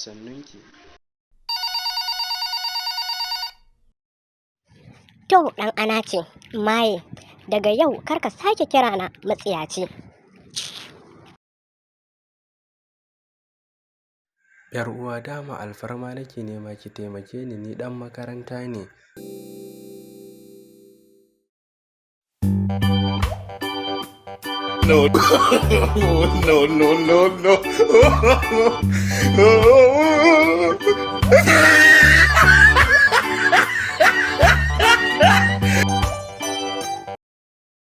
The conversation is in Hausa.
sannunki. To ɗan ana ce, maye, daga yau kar ka sake kira na matsiyaci. Yar uwa dama alfarma nake nema ki taimake ni dan makaranta ne. No, no, no, no, no.